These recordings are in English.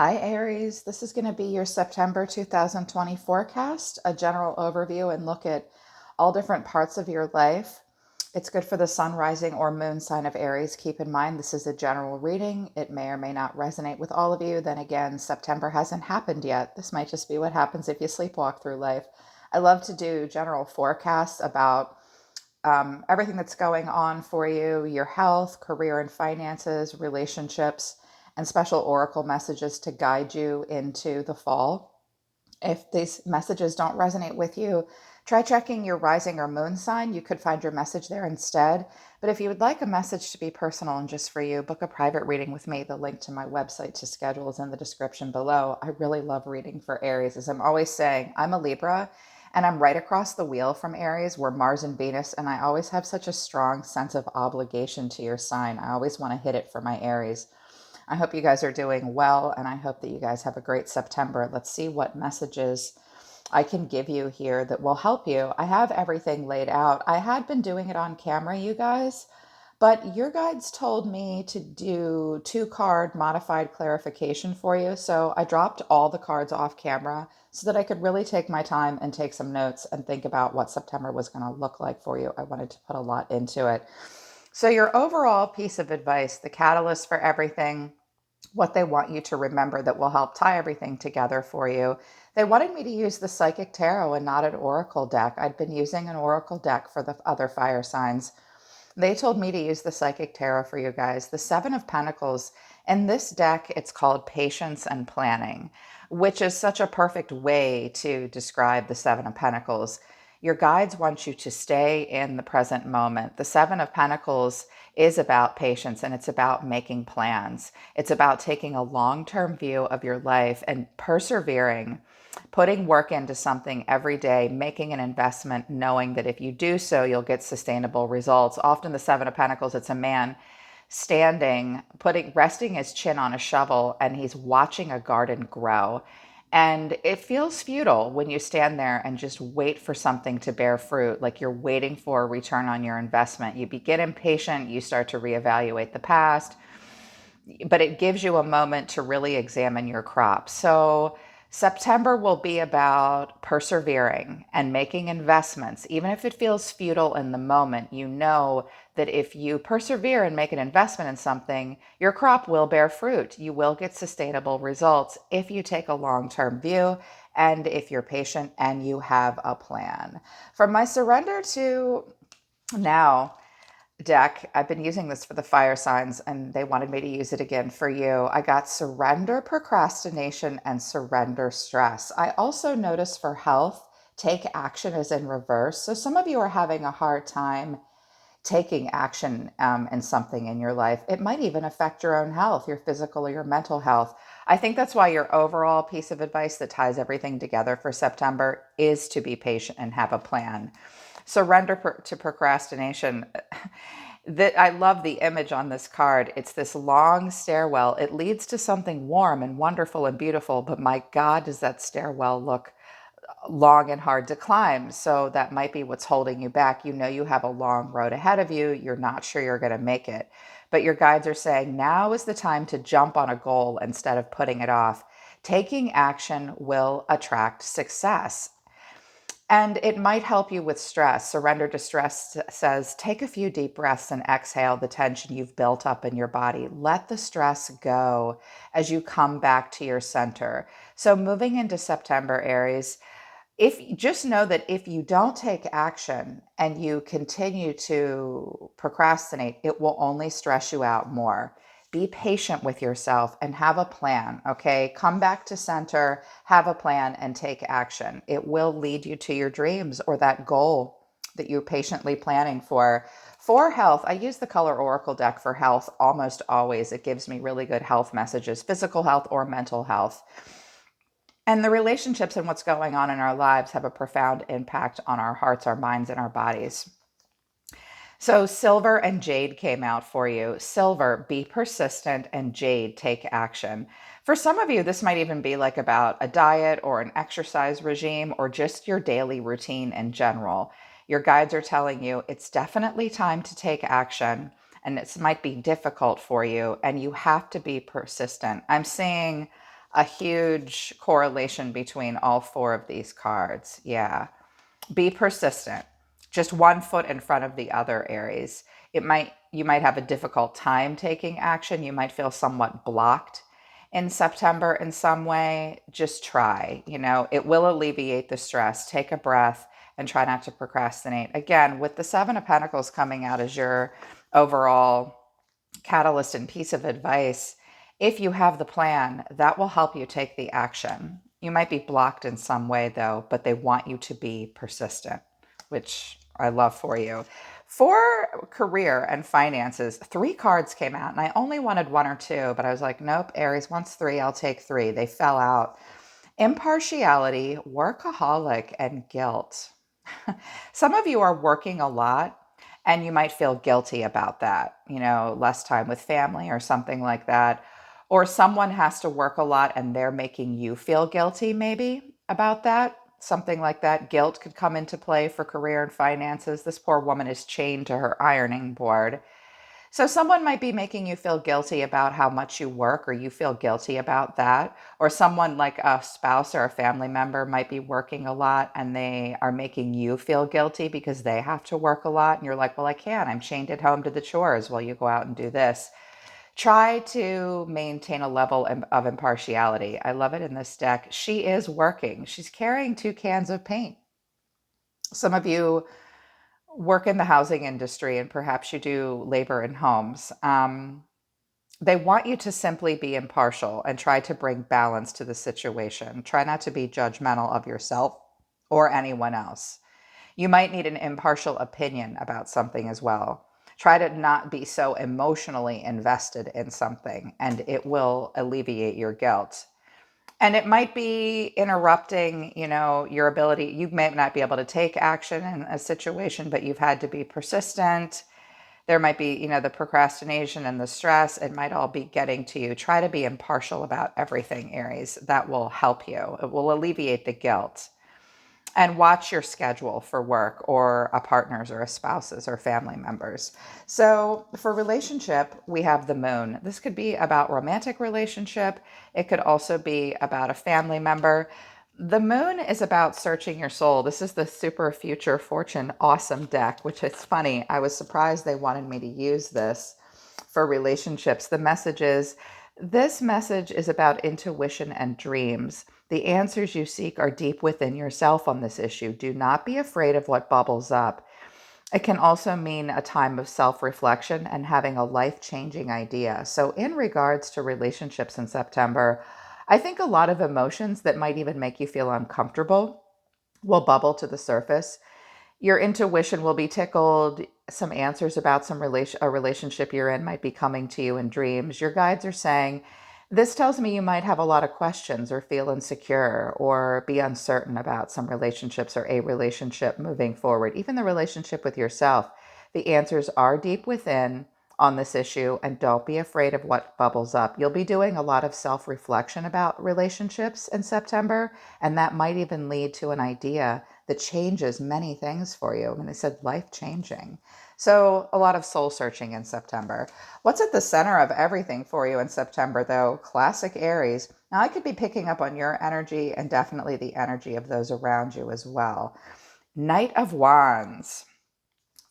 Hi, Aries. This is going to be your September 2020 forecast, a general overview and look at all different parts of your life. It's good for the sun, rising, or moon sign of Aries. Keep in mind, this is a general reading. It may or may not resonate with all of you. Then again, September hasn't happened yet. This might just be what happens if you sleepwalk through life. I love to do general forecasts about everything that's going on for you, your health, career and finances, relationships, and special oracle messages to guide you into the fall. If these messages don't resonate with you, try checking your rising or moon sign. You could find your message there instead. But if you would like a message to be personal and just for you, book a private reading with me. The link to my website to schedule is in the description below. I really love reading for Aries. As I'm always saying, I'm a Libra and I'm right across the wheel from Aries. We're Mars and Venus, and I always have such a strong sense of obligation to your sign. I always want to hit it for my Aries. I hope you guys are doing well, and I hope that you guys have a great September. Let's see what messages I can give you here that will help you. I have everything laid out. I had been doing it on camera, you guys, but your guides told me to do two-card modified clarification for you. So I dropped all the cards off camera so that I could really take my time and take some notes and think about what September was going to look like for you. I wanted to put a lot into it. So, your overall piece of advice, the catalyst for everything, what they want you to remember that will help tie everything together for you. They wanted me to use the Psychic Tarot and not an Oracle deck. I'd been using an Oracle deck for the other fire signs. They told me to use the Psychic Tarot for you guys. The Seven of Pentacles. In this deck, it's called Patience and Planning, which is such a perfect way to describe the Seven of Pentacles. Your guides want you to stay in the present moment. The Seven of Pentacles is about patience and it's about making plans. It's about taking a long-term view of your life and persevering, putting work into something every day, making an investment, knowing that if you do so, you'll get sustainable results. Often the Seven of Pentacles, it's a man standing, resting his chin on a shovel, and he's watching a garden grow. And it feels futile when you stand there and just wait for something to bear fruit, like you're waiting for a return on your investment. You get impatient, you start to reevaluate the past, but it gives you a moment to really examine your crop. So September will be about persevering and making investments. Even if it feels futile in the moment, you know that if you persevere and make an investment in something, your crop will bear fruit. You will get sustainable results if you take a long-term view and if you're patient and you have a plan. From my surrender to now deck, I've been using this for the fire signs and they wanted me to use it again for you. I got surrender procrastination and surrender stress. I also noticed for health, take action is in reverse. So some of you are having a hard time taking action in something in your life. It might even affect your own health, your physical or your mental health. I think that's why your overall piece of advice that ties everything together for September is to be patient and have a plan. Surrender to procrastination. That I love the image on this card. It's this long stairwell. It leads to something warm and wonderful and beautiful, but my God, does that stairwell look long and hard to climb. So that might be what's holding you back. You know you have a long road ahead of you. You're not sure you're going to make it. But your guides are saying now is the time to jump on a goal instead of putting it off. Taking action will attract success. And it might help you with stress. Surrender to stress says take a few deep breaths and exhale the tension you've built up in your body. Let the stress go as you come back to your center. So moving into September, Aries, if just know that if you don't take action and you continue to procrastinate, it will only stress you out more. Be patient with yourself and have a plan, okay? Come back to center, have a plan, and take action. It will lead you to your dreams or that goal that you're patiently planning for. For health, I use the Color Oracle deck for health almost always. It gives me really good health messages, physical health or mental health. And the relationships and what's going on in our lives have a profound impact on our hearts, our minds, and our bodies. So silver and jade came out for you. Silver, be persistent, and jade, take action. For some of you, this might even be like about a diet or an exercise regime or just your daily routine in general. Your guides are telling you it's definitely time to take action and it might be difficult for you and you have to be persistent. I'm seeing a huge correlation between all four of these cards. Yeah. Be persistent. Just one foot in front of the other, Aries. You might have a difficult time taking action. You might feel somewhat blocked in September in some way. Just try. It will alleviate the stress. Take a breath and try not to procrastinate. Again, with the Seven of Pentacles coming out as your overall catalyst and piece of advice, if you have the plan, that will help you take the action. You might be blocked in some way, though, but they want you to be persistent, which I love for you. For career and finances, 3 cards came out, and I only wanted 1 or 2, but I was like, nope, Aries wants 3, I'll take 3. They fell out. Impartiality, workaholic, and guilt. Some of you are working a lot and you might feel guilty about that, less time with family or something like that. Or someone has to work a lot and they're making you feel guilty, maybe, about that. Something like that. Guilt could come into play for career and finances. This poor woman is chained to her ironing board. So someone might be making you feel guilty about how much you work, or you feel guilty about that. Or someone like a spouse or a family member might be working a lot and they are making you feel guilty because they have to work a lot. And you're like, well, I can't. I'm chained at home to the chores while you go out and do this. Try to maintain a level of impartiality. I love it in this deck. She is working. She's carrying 2 cans of paint. Some of you work in the housing industry and perhaps you do labor in homes. They want you to simply be impartial and try to bring balance to the situation. Try not to be judgmental of yourself or anyone else. You might need an impartial opinion about something as well. Try to not be so emotionally invested in something, and it will alleviate your guilt. And it might be interrupting, your ability. You may not be able to take action in a situation, but you've had to be persistent. There might be, the procrastination and the stress. It might all be getting to you. Try to be impartial about everything, Aries. That will help you. It will alleviate the guilt. And watch your schedule for work or a partner's or a spouse's or family members. So for relationship, we have the moon. This could be about romantic relationship. It could also be about a family member. The moon is about searching your soul. This is the Super Future Fortune Awesome deck, which is funny. I was surprised they wanted me to use this for relationships. The message is, this message is about intuition and dreams. The answers you seek are deep within yourself on this issue. Do not be afraid of what bubbles up. It can also mean a time of self-reflection and having a life-changing idea. So in regards to relationships in September, I think a lot of emotions that might even make you feel uncomfortable will bubble to the surface. Your intuition will be tickled. Some answers about a relationship you're in might be coming to you in dreams. Your guides are saying, this tells me you might have a lot of questions or feel insecure or be uncertain about some relationships or a relationship moving forward, even the relationship with yourself. The answers are deep within on this issue, and don't be afraid of what bubbles up. You'll be doing a lot of self-reflection about relationships in September, and that might even lead to an idea that changes many things for you. I mean, they said life-changing. So a lot of soul searching in September. What's at the center of everything for you in September, though? Classic Aries. Now, I could be picking up on your energy and definitely the energy of those around you as well. Knight of Wands.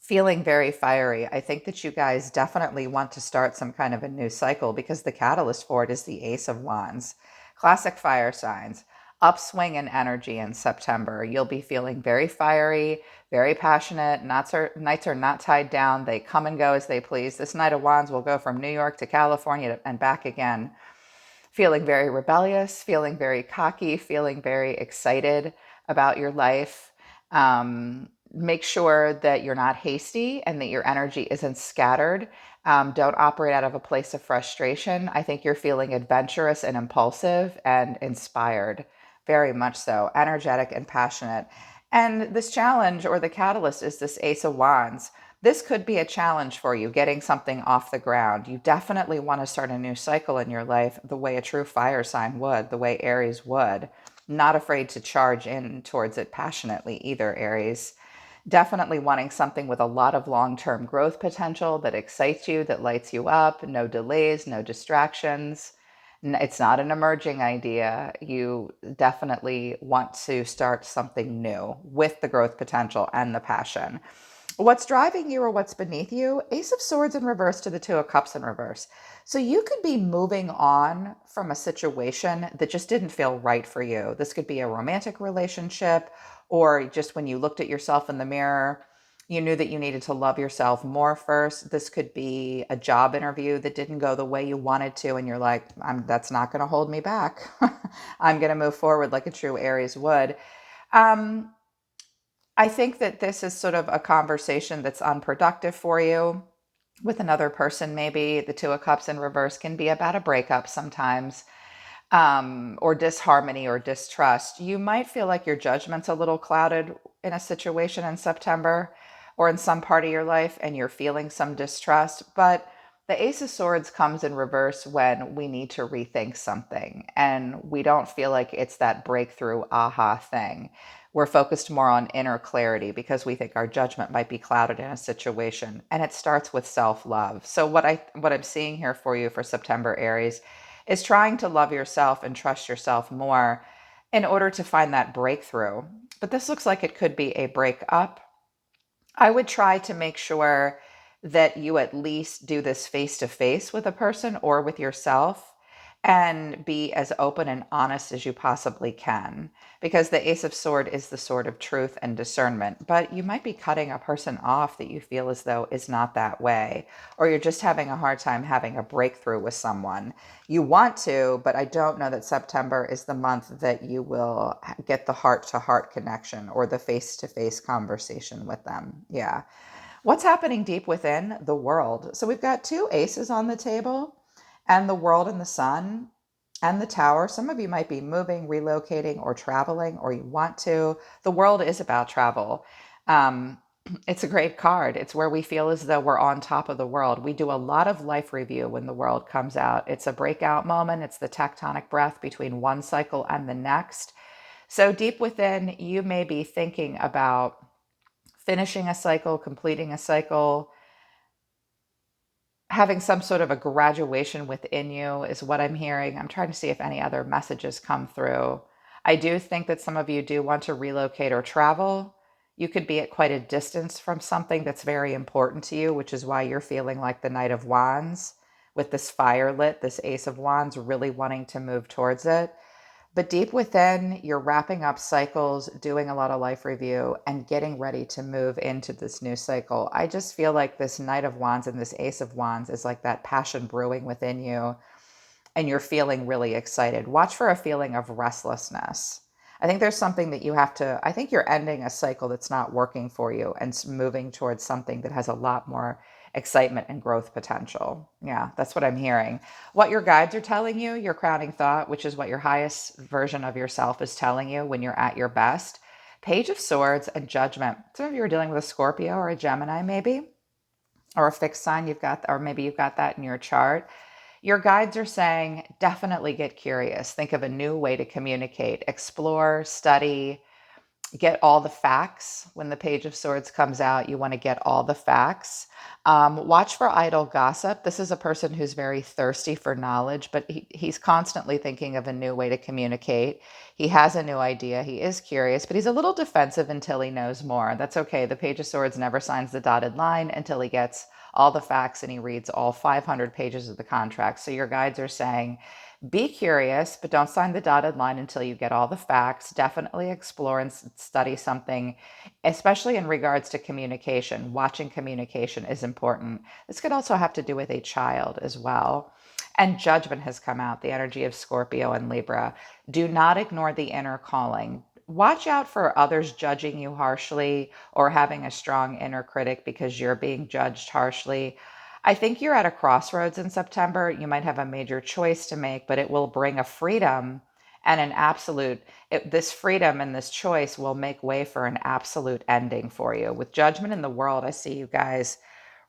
Feeling very fiery. I think that you guys definitely want to start some kind of a new cycle because the catalyst for it is the Ace of Wands. Classic fire signs. Upswing in energy in September. You'll be feeling very fiery, very passionate. Nights are not tied down. They come and go as they please. This Knight of Wands will go from New York to California and back again. Feeling very rebellious, feeling very cocky, feeling very excited about your life. Make sure that you're not hasty and that your energy isn't scattered. Don't operate out of a place of frustration. I think you're feeling adventurous and impulsive and inspired, very much so, energetic and passionate. And this challenge or the catalyst is this Ace of Wands. This could be a challenge for you, getting something off the ground. You definitely want to start a new cycle in your life the way a true fire sign would, the way Aries would. Not afraid to charge in towards it passionately either, Aries. Definitely wanting something with a lot of long-term growth potential that excites you, that lights you up, no delays, no distractions. It's not an emerging idea. You definitely want to start something new with the growth potential and the passion. What's driving you or what's beneath you? Ace of Swords in reverse to the Two of Cups in reverse. So you could be moving on from a situation that just didn't feel right for you. This could be a romantic relationship, or just when you looked at yourself in the mirror, you knew that you needed to love yourself more first. This could be a job interview that didn't go the way you wanted to, and you're like, that's not going to hold me back. I'm going to move forward like a true Aries would. Um, I think that this is sort of a conversation that's unproductive for you with another person. Maybe the Two of Cups in reverse can be about a breakup sometimes, or disharmony or distrust. You might feel like your judgment's a little clouded in a situation in September or in some part of your life, and you're feeling some distrust. But the Ace of Swords comes in reverse when we need to rethink something and we don't feel like it's that breakthrough aha thing. We're focused more on inner clarity because we think our judgment might be clouded in a situation, and it starts with self-love. So what I'm seeing here for you for September, Aries, is trying to love yourself and trust yourself more in order to find that breakthrough. But this looks like it could be a breakup. I would try to make sure that you at least do this face to face with a person or with yourself, and be as open and honest as you possibly can, because the Ace of Sword is the sword of truth and discernment. But you might be cutting a person off that you feel as though is not that way, or you're just having a hard time having a breakthrough with someone. You want to, but I don't know that September is the month that you will get the heart to heart connection or the face to face conversation with them. Yeah. What's happening deep within the world? So we've got two aces on the table, and the world and the sun and the tower. Some of you might be moving, relocating, or traveling, or you want to. The world is about travel. Um, it's a great card. It's where we feel as though we're on top of the world. We do a lot of life review when the world comes out. It's a breakout moment. It's the tectonic breath between one cycle and the next. So deep within, you may be thinking about finishing a cycle, completing a cycle, having some sort of a graduation within you is what I'm hearing. I'm trying to see if any other messages come through. I do think that some of you do want to relocate or travel. You could be at quite a distance from something that's very important to you, which is why you're feeling like the Knight of Wands with this fire lit, this Ace of Wands, really wanting to move towards it. But deep within, you're wrapping up cycles, doing a lot of life review, and getting ready to move into this new cycle. I just feel like this Knight of Wands and this Ace of Wands is like that passion brewing within you, and you're feeling really excited. Watch for a feeling of restlessness. I think there's something that you have to, I think you're ending a cycle that's not working for you and moving towards something that has a lot more excitement and growth potential. Yeah, that's what I'm hearing. What your guides are telling you, your crowning thought, which is what your highest version of yourself is telling you when you're at your best. Page of Swords and Judgment. Some of you are dealing with a Scorpio or a Gemini, maybe, or a fixed sign you've got, or maybe you've got that in your chart. Your guides are saying definitely get curious. Think of a new way to communicate, explore, study, get all the facts. When the Page of Swords comes out, you want to get all the facts. Watch for idle gossip. This is a person who's very thirsty for knowledge, but he's constantly thinking of a new way to communicate. He has a new idea. He is curious, but he's a little defensive until he knows more. That's okay. The Page of Swords never signs the dotted line until he gets all the facts and he reads all 500 pages of the contract. So your guides are saying, be curious, but don't sign the dotted line until you get all the facts. Definitely explore and study something, especially in regards to communication. Watching communication is important. This could also have to do with a child as well. And Judgment has come out, the energy of Scorpio and Libra. Do not ignore the inner calling. Watch out for others judging you harshly or having a strong inner critic because you're being judged harshly. I think you're at a crossroads in September. You might have a major choice to make, but it will bring a freedom and an absolute, this freedom and this choice will make way for an absolute ending for you. With Judgment in the world, I see you guys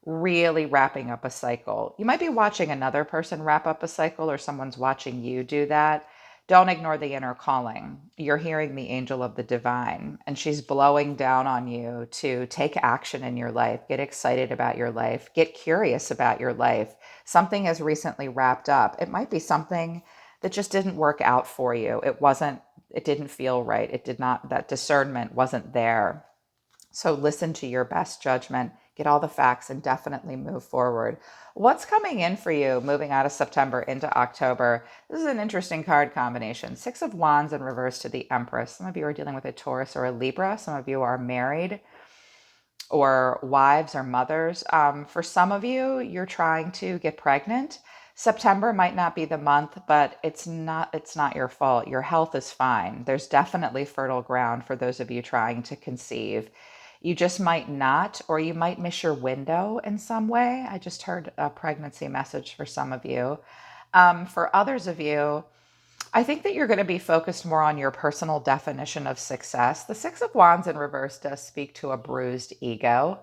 really wrapping up a cycle. You might be watching another person wrap up a cycle, or someone's watching you do that. Don't ignore the inner calling. You're hearing the angel of the divine, and she's blowing down on you to take action in your life, get excited about your life, get curious about your life. Something has recently wrapped up. It might be something that just didn't work out for you. It didn't feel right. That discernment wasn't there. So listen to your best judgment, get all the facts, and definitely move forward. What's coming in for you moving out of September into October? This is an interesting card combination. Six of Wands in reverse to the Empress. Some of you are dealing with a Taurus or a Libra. Some of you are married or wives or mothers. For some of you, you're trying to get pregnant. September might not be the month, but it's not your fault. Your health is fine. There's definitely fertile ground for those of you trying to conceive. You just might not, or you might miss your window in some way. I just heard a pregnancy message for some of you. For others of you, I think that you're going to be focused more on your personal definition of success. The Six of Wands in reverse does speak to a bruised ego.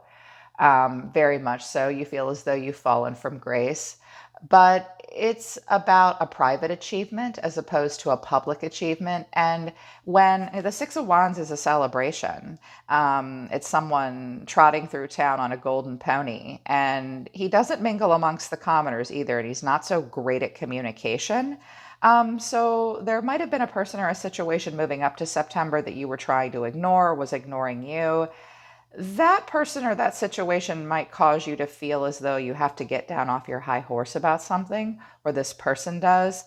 Very much so. You feel as though you've fallen from grace, but it's about a private achievement as opposed to a public achievement. And when the Six of Wands is a celebration, it's someone trotting through town on a golden pony, and he doesn't mingle amongst the commoners either, and he's not so great at communication. So there might have been a person or a situation moving up to September that you were trying to ignore, was ignoring you. That person or that situation might cause you to feel as though you have to get down off your high horse about something, or this person does.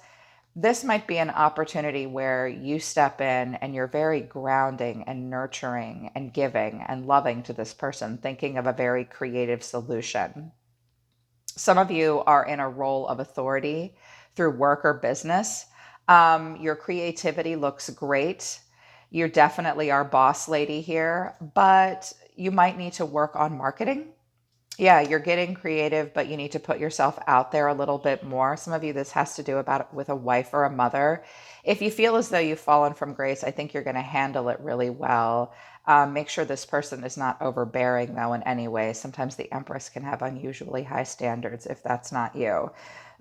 This might be an opportunity where you step in and you're very grounding and nurturing and giving and loving to this person, thinking of a very creative solution. Some of you are in a role of authority through work or business. Your creativity looks great. You definitely are boss lady here, but you might need to work on marketing. Yeah, you're getting creative, but you need to put yourself out there a little bit more. Some of you, this has to do about with a wife or a mother. If you feel as though you've fallen from grace, I think you're going to handle it really well. Make sure this person is not overbearing, though, in any way. Sometimes the Empress can have unusually high standards if that's not you.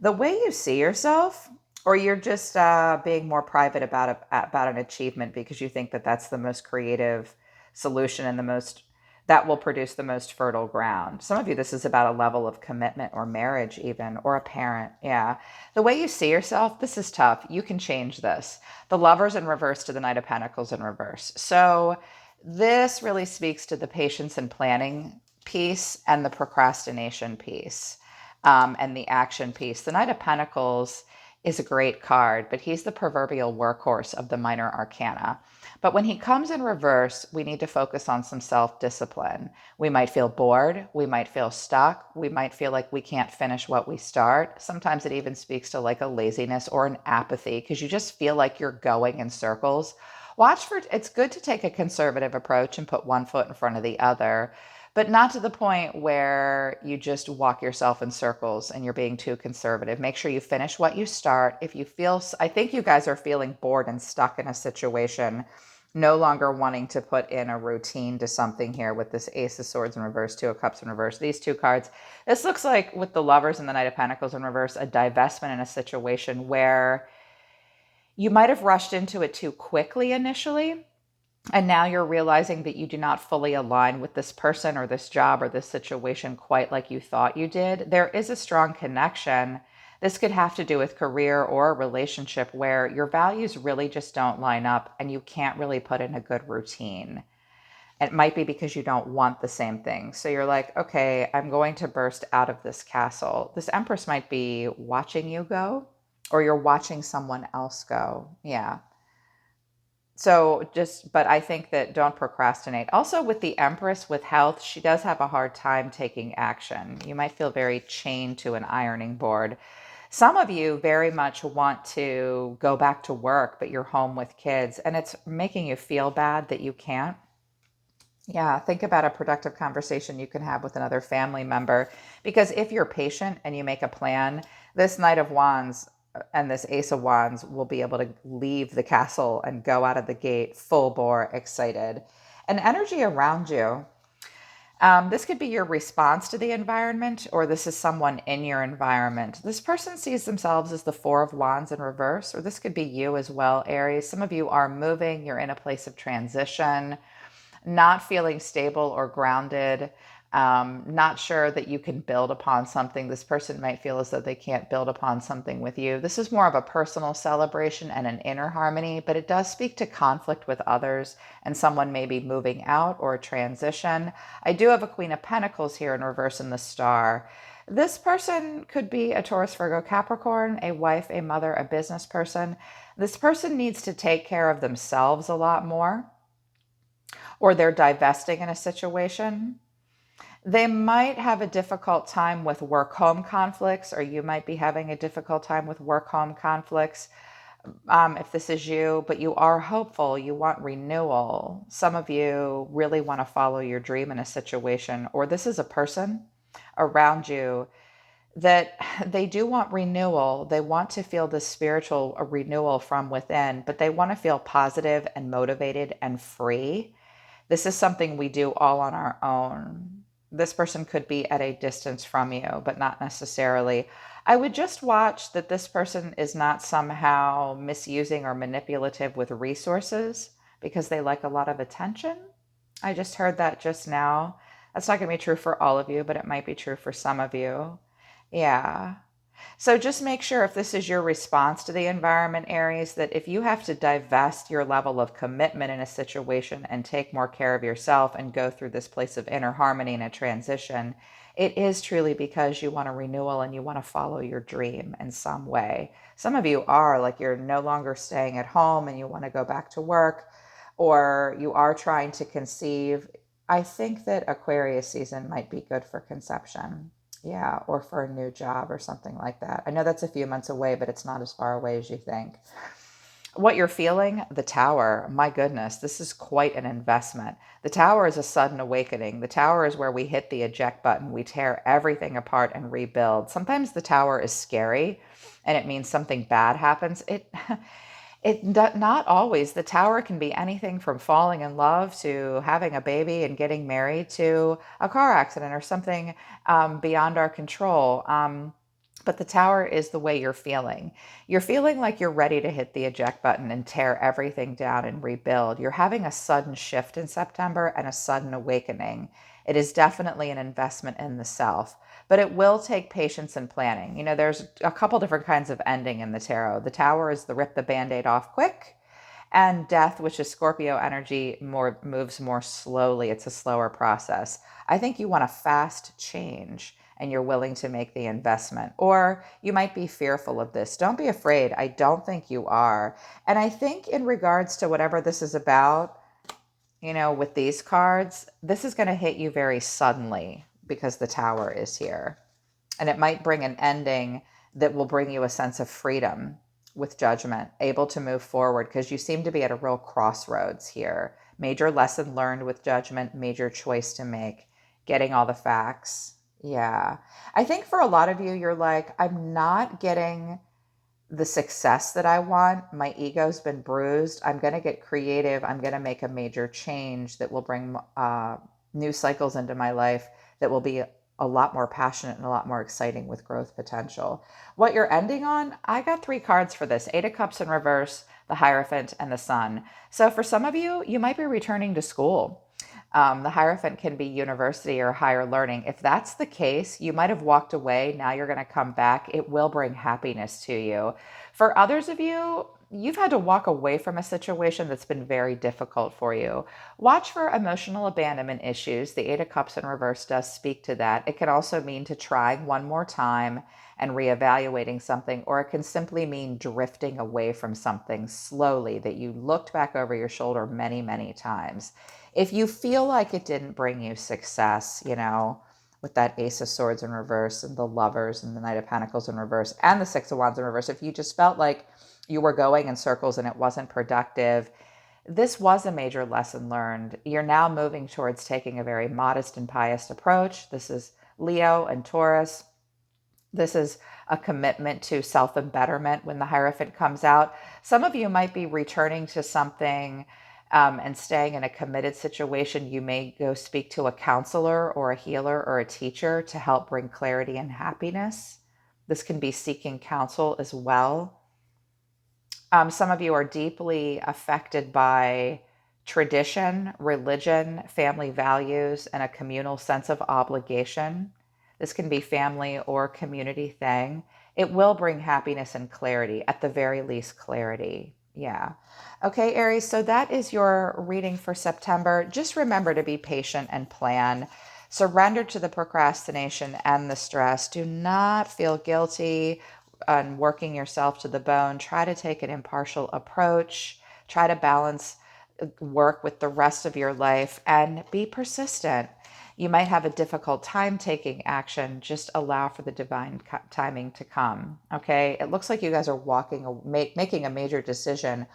The way you see yourself, or you're just being more private about an achievement because you think that that's the most creative solution and the most that will produce the most fertile ground. Some of you, this is about a level of commitment or marriage, even, or a parent. Yeah. The way you see yourself, this is tough. You can change this. The Lovers in reverse to the Knight of Pentacles in reverse. So this really speaks to the patience and planning piece and the procrastination piece, and the action piece. The Knight of Pentacles is a great card, but he's the proverbial workhorse of the minor arcana. But when he comes in reverse, we need to focus on some self-discipline. We might feel bored. We might feel stuck. We might feel like we can't finish what we start. Sometimes it even speaks to like a laziness or an apathy because you just feel like you're going in circles. It's good to take a conservative approach and put one foot in front of the other, but not to the point where you just walk yourself in circles and you're being too conservative. Make sure you finish what you start. I think you guys are feeling bored and stuck in a situation, no longer wanting to put in a routine to something here with this Ace of Swords in reverse, Two of Cups in reverse. These two cards, this looks like with the Lovers and the Knight of Pentacles in reverse, a divestment in a situation where you might have rushed into it too quickly initially. And now you're realizing that you do not fully align with this person or this job or this situation quite like you thought you did. There is a strong connection. This could have to do with career or a relationship where your values really just don't line up and you can't really put in a good routine. It might be because you don't want the same thing. So you're like, okay, I'm going to burst out of this castle. This Empress might be watching you go, or you're watching someone else go. Yeah. But I think that don't procrastinate. Also with the Empress, with health, she does have a hard time taking action. You might feel very chained to an ironing board. Some of you very much want to go back to work, but you're home with kids and it's making you feel bad that you can't. Yeah, think about a productive conversation you can have with another family member. Because if you're patient and you make a plan, this Knight of Wands and this Ace of Wands will be able to leave the castle and go out of the gate full bore, excited. And energy around you. This could be your response to the environment, or this is someone in your environment. This person sees themselves as the Four of Wands in reverse, or this could be you as well, Aries. Some of you are moving. You're in a place of transition, not feeling stable or grounded. Not sure that you can build upon something. This person might feel as though they can't build upon something with you. This is more of a personal celebration and an inner harmony, but it does speak to conflict with others and someone maybe moving out or a transition. I do have a Queen of Pentacles here in reverse in the star. This person could be a Taurus, Virgo, Capricorn, a wife, a mother, a business person. This person needs to take care of themselves a lot more, or they're divesting in a situation. They might have a difficult time with work home conflicts, or you might be having a difficult time with work home conflicts if this is you, but you are hopeful. You want renewal. Some of you really want to follow your dream in a situation, or this is a person around you that they do want renewal. They want to feel the spiritual renewal from within, but they want to feel positive and motivated and free. This is something we do all on our own. This person could be at a distance from you, but not necessarily. I would just watch that this person is not somehow misusing or manipulative with resources because they like a lot of attention. I just heard that just now. That's not going to be true for all of you, but it might be true for some of you. Yeah. So just make sure, if this is your response to the environment, Aries, that if you have to divest your level of commitment in a situation and take more care of yourself and go through this place of inner harmony and a transition, it is truly because you want a renewal and you want to follow your dream in some way. Some of you are like, you're no longer staying at home and you want to go back to work, or you are trying to conceive. I think that Aquarius season might be good for conception. Yeah, or for a new job or something like that. I know that's a few months away, but it's not as far away as you think. What you're feeling, the Tower, my goodness, this is quite an investment. The Tower is a sudden awakening. The Tower is where we hit the eject button. We tear everything apart and rebuild. Sometimes the Tower is scary and it means something bad happens. Not always. The Tower can be anything from falling in love to having a baby and getting married to a car accident or something beyond our control. But the Tower is the way you're feeling. You're feeling like you're ready to hit the eject button and tear everything down and rebuild. You're having a sudden shift in September and a sudden awakening. It is definitely an investment in the self, but it will take patience and planning. You know, there's a couple different kinds of ending in the tarot. The Tower is the rip the band-aid off quick, and Death, which is Scorpio energy, moves more slowly. It's a slower process. I think you want a fast change and you're willing to make the investment. Or you might be fearful of this. Don't be afraid. I don't think you are. And I think in regards to whatever this is about, you know, with these cards, this is going to hit you very suddenly because the Tower is here. And it might bring an ending that will bring you a sense of freedom with Judgment, able to move forward, because you seem to be at a real crossroads here. Major lesson learned with Judgment, major choice to make, getting all the facts. Yeah. I think for a lot of you, you're like, I'm not getting the success that I want. My ego's been bruised. I'm going to get creative. I'm going to make a major change that will bring new cycles into my life that will be a lot more passionate and a lot more exciting with growth potential. What you're ending on, I got 3 cards for this: Eight of Cups in reverse, the Hierophant, and the Sun. So for some of you, you might be returning to school. The Hierophant can be university or higher learning. If that's the case, you might have walked away. Now you're going to come back. It will bring happiness to you. For others of you, you've had to walk away from a situation that's been very difficult for you. Watch for emotional abandonment issues. The Eight of Cups in reverse does speak to that. It can also mean to trying one more time and reevaluating something, or it can simply mean drifting away from something slowly that you looked back over your shoulder many, many times. If you feel like it didn't bring you success, you know, with that Ace of Swords in reverse and the Lovers and the Knight of Pentacles in reverse and the Six of Wands in reverse, if you just felt like you were going in circles and it wasn't productive, this was a major lesson learned. You're now moving towards taking a very modest and pious approach. This is Leo and Taurus. This is a commitment to self-embetterment when the Hierophant comes out. Some of you might be returning to something and staying in a committed situation. You may go speak to a counselor or a healer or a teacher to help bring clarity and happiness. This can be seeking counsel as well. Some of you are deeply affected by tradition, religion, family values, and a communal sense of obligation. This can be family or community thing. It will bring happiness and clarity, at the very least, clarity. Yeah. Okay, Aries, so that is your reading for September. Just remember to be patient and plan. Surrender to the procrastination and the stress. Do not feel guilty on working yourself to the bone. Try to take an impartial approach. Try to balance work with the rest of your life and be persistent. You might have a difficult time taking action. Just allow for the divine timing to come. Okay. It looks like you guys are making a major decision,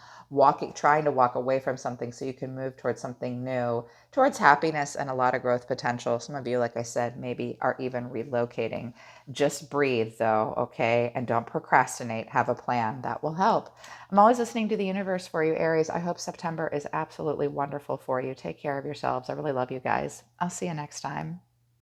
trying to walk away from something so you can move towards something new, towards happiness and a lot of growth potential. Some of you, like I said, maybe are even relocating. Just breathe though. Okay. And don't procrastinate. Have a plan that will help. I'm always listening to the universe for you, Aries. I hope September is absolutely wonderful for you. Take care of yourselves. I really love you guys. I'll see you next time.